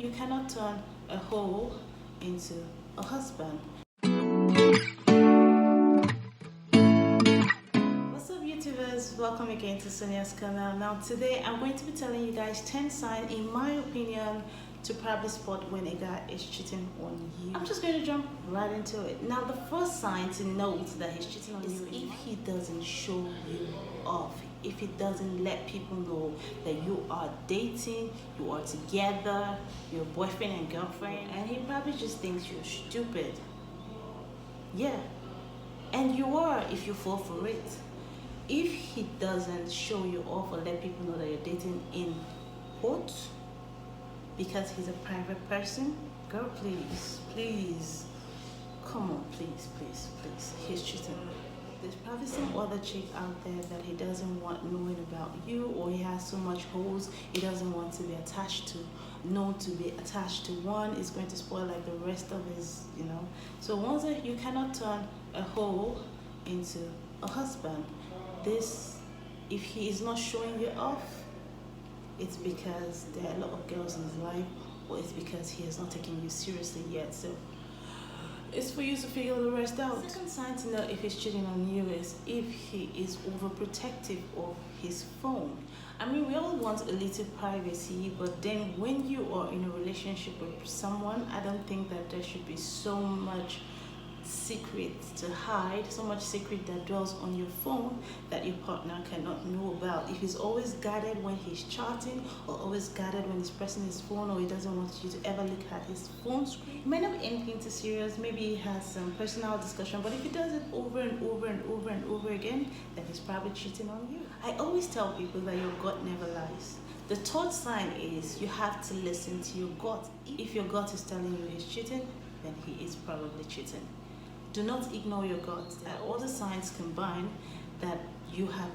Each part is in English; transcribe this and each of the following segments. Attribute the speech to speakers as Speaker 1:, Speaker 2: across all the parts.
Speaker 1: You cannot turn a hoe into a husband. What's up, YouTubers? Welcome again to Sonia's channel. Now today I'm going to be telling you guys 10 signs, in my opinion, to probably spot when a guy is cheating on you. I'm just going to jump right into it. Now the first sign to note that he's cheating on you is if he doesn't show you off. If he doesn't let people know that you are dating, you are together, you're boyfriend and girlfriend, and he probably just thinks you're stupid. Yeah, and you are if you fall for it. If he doesn't show you off or let people know that you're dating in quotes because he's a private person, girl, please, come on, please, he's cheating. There's probably some other chick out there that he doesn't want knowing about you, or he has so much holes he doesn't want to be attached to. To be attached to one is going to spoil like the rest of his, So once you cannot turn a hoe into a husband. If he is not showing you off, it's because there are a lot of girls in his life, or it's because he has not taken you seriously yet. So it's for you to figure the rest out. The second sign to know if he's cheating on you is if he is overprotective of his phone. I mean, we all want a little privacy, but then when you are in a relationship with someone, I don't think that there should be so much secret to hide, so much secret that dwells on your phone that your partner cannot know about. If he's always guarded when he's chatting, or always guarded when he's pressing his phone, or he doesn't want you to ever look at his phone screen, it might not be anything too serious. Maybe he has some personal discussion, but if he does it over and over again, then he's probably cheating on you. I always tell people that your gut never lies. The third sign is you have to listen to your gut. If your gut is telling you he's cheating, then he is probably cheating. Do not ignore your gut. All the signs combined that you have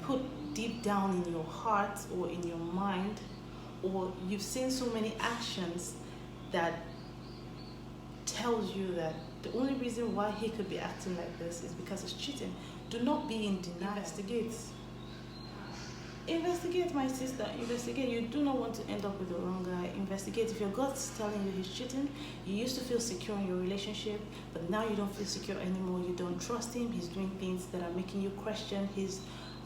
Speaker 1: put deep down in your heart or in your mind, or you've seen so many actions that tells you that the only reason why he could be acting like this is because he's cheating. Do not be in denial. Investigate, my sister. Investigate. You do not want to end up with the wrong guy. Investigate. If your gut's telling you he's cheating, you used to feel secure in your relationship, but now you don't feel secure anymore. You don't trust him. He's doing things that are making you question his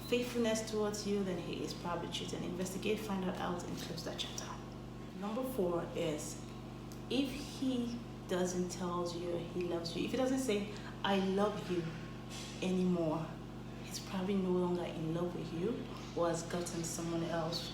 Speaker 1: faithfulness towards you, then he is probably cheating. Investigate, find out, and close that chapter. Number 4 is if he doesn't tell you he loves you. If he doesn't say, I love you anymore, he's probably no longer in love with you, or has gotten someone else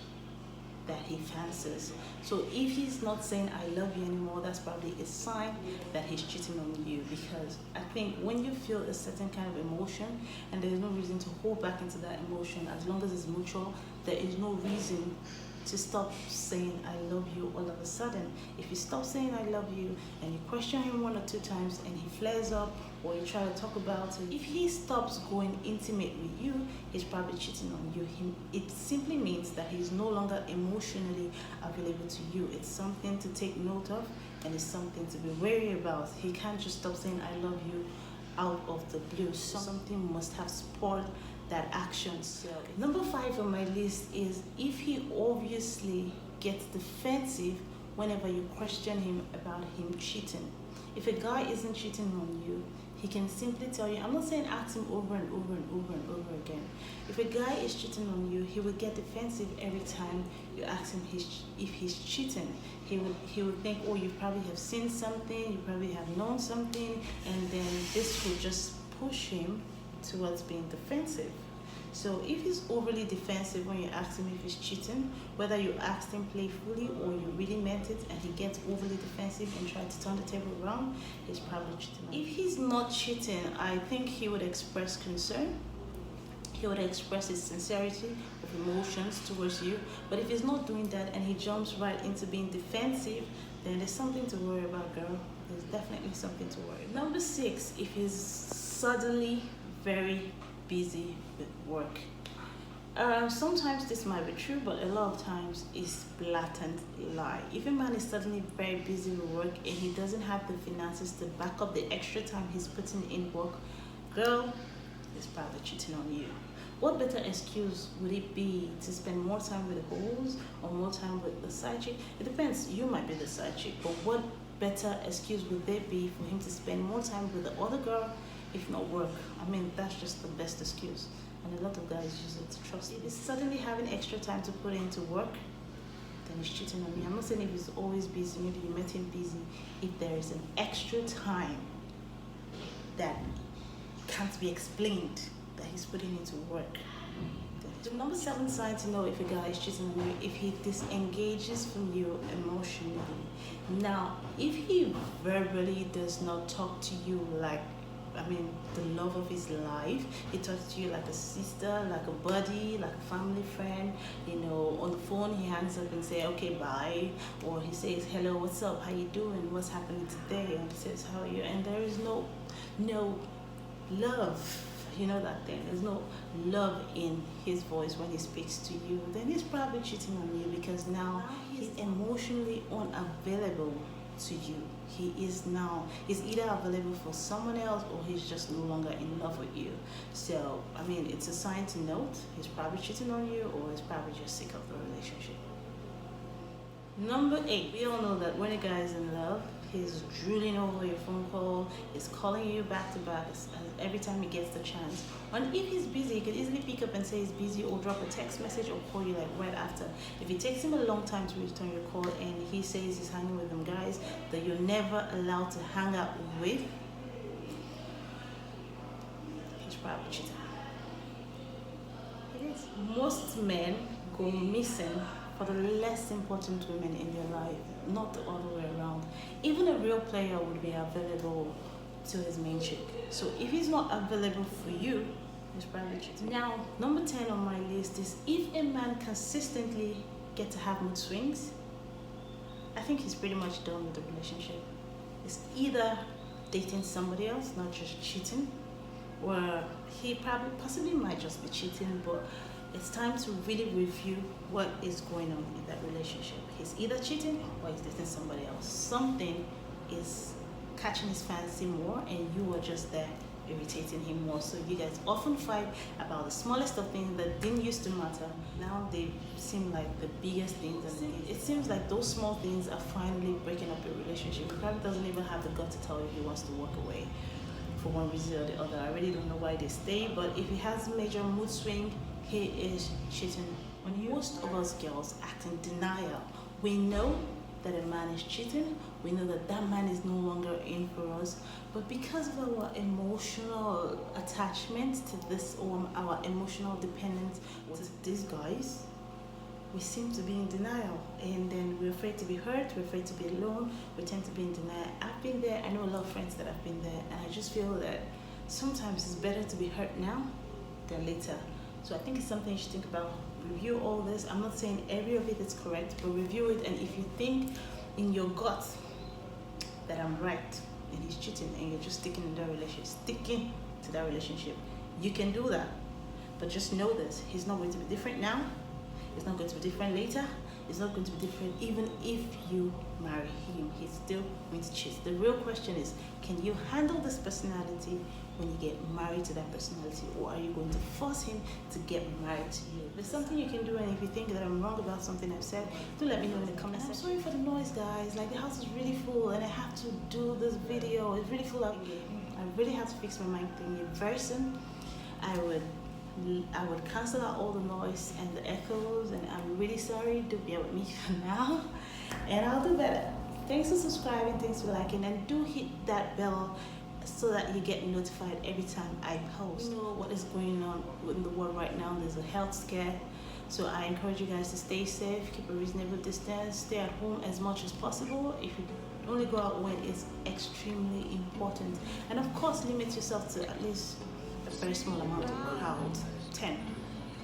Speaker 1: that he fancies. So if he's not saying I love you anymore, that's probably a sign that he's cheating on you. Because I think when you feel a certain kind of emotion and there is no reason to hold back into that emotion, as long as it's mutual, there is no reason to stop saying I love you all of a sudden. If you stop saying I love you and you question him 1 or 2 times and he flares up, or you try to talk about it, if he stops going intimate with you, he's probably cheating on you. It simply means that he's no longer emotionally available to you. It's something to take note of, and it's something to be wary about. He can't just stop saying I love you out of the blue. Something must have spurred that action. So number 5 on my list is if he obviously gets defensive whenever you question him about him cheating. If a guy isn't cheating on you, he can simply tell you. I'm not saying ask him over and over again. If a guy is cheating on you, he will get defensive every time you ask him if he's cheating. He would think, oh, you probably have seen something, you probably have known something, and then this will just push him towards being defensive. So if he's overly defensive when you ask him if he's cheating, whether you asked him playfully or you really meant it, and he gets overly defensive and tries to turn the table around, he's probably cheating. If he's not cheating, I think he would express concern. He would express his sincerity of emotions towards you. But if he's not doing that and he jumps right into being defensive, then there's something to worry about, girl. There's definitely something to worry about. Number 6, if he's suddenly very busy with work. Sometimes this might be true, but a lot of times it's blatant lie. If a man is suddenly very busy with work and he doesn't have the finances to back up the extra time he's putting in work, girl, he's probably cheating on you. What better excuse would it be to spend more time with the hoes or more time with the side chick? It depends. You might be the side chick, but what better excuse would there be for him to spend more time with the other girl, if not work? I mean, that's just the best excuse. And a lot of guys use it to trust. If he's suddenly having extra time to put into work, then he's cheating on me. I'm not saying if he's always busy, maybe you met him busy. If there is an extra time that can't be explained that he's putting into work. The number 7 sign to know if a guy is cheating on you, if he disengages from you emotionally. Now, if he verbally does not talk to you like, the love of his life, he talks to you like a sister, like a buddy, like a family friend, on the phone he hangs up and say, okay, bye, or he says, hello, what's up, how you doing, what's happening today, and he says, how are you, and there is no love, that thing, there's no love in his voice when he speaks to you, then he's probably cheating on you, because now he's emotionally unavailable to you. He's either available for someone else, or he's just no longer in love with you. So it's a sign to note. He's probably cheating on you, or he's probably just sick of the relationship. Number 8, we all know that when a guy is in love, he's drooling over your phone call, he's calling you back to back every time he gets the chance. And if he's busy, he can easily pick up and say he's busy, or drop a text message, or call you like right after. If it takes him a long time to return your call and he says he's hanging with them guys that you're never allowed to hang out with, he's probably cheating. It is. Most men go missing for the less important women in their life, not the other way around. Even a real player would be available to his main chick. So if he's not available for you, he's probably cheating. Now, number 10 on my list is if a man consistently gets to have mood swings, I think he's pretty much done with the relationship. It's either dating somebody else, not just cheating, or he possibly might just be cheating, but it's time to really review what is going on in that relationship. He's either cheating or he's dating somebody else. Something is catching his fancy more, and you are just there irritating him more. So you guys often fight about the smallest of things that didn't used to matter. Now they seem like the biggest things, and it seems like those small things are finally breaking up your relationship. He probably doesn't even have the gut to tell you he wants to walk away for one reason or the other. I really don't know why they stay, but if he has a major mood swing, he is cheating on you. Most of us girls act in denial. We know that a man is cheating, we know that that man is no longer in for us, but because of our emotional attachment to this, or our emotional dependence to these guys, we seem to be in denial, and then we're afraid to be hurt, we're afraid to be alone, we tend to be in denial. I've been there, I know a lot of friends that have been there, and I just feel that sometimes it's better to be hurt now than later. So I think it's something you should think about. Review all this. I'm not saying every of it is correct, but review it, and if you think in your gut that I'm right and he's cheating and you're just sticking to that relationship, you can do that. But just know this, he's not going to be different now, it's not going to be different later, it's not going to be different even if you marry him. He's still going to cheat. The real question is, can you handle this personality when you get married to that personality, or are you going to force him to get married to you? There's something you can do, and if you think that I'm wrong about something I've said, do let me know in the comments section. I'm sorry for the noise, guys. Like, the house is really full and I have to do this video. It's really full of I really have to fix my mic thingy. Very soon I would cancel out all the noise and the echoes, and I'm really sorry. Do bear with me for now, and I'll do better. Thanks for subscribing, thanks for liking, and do hit that bell so that you get notified every time I post. You know what is going on in the world right now. There's a health scare, so I encourage you guys to stay safe, keep a reasonable distance, stay at home as much as possible. If you only go out when it's extremely important, and of course limit yourself to at least a very small amount of crowd, 10,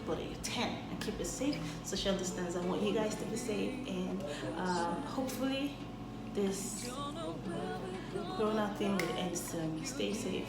Speaker 1: but 10, and keep it safe, social distance. I want you guys to be safe, and hopefully this corona thing will end soon. Stay safe.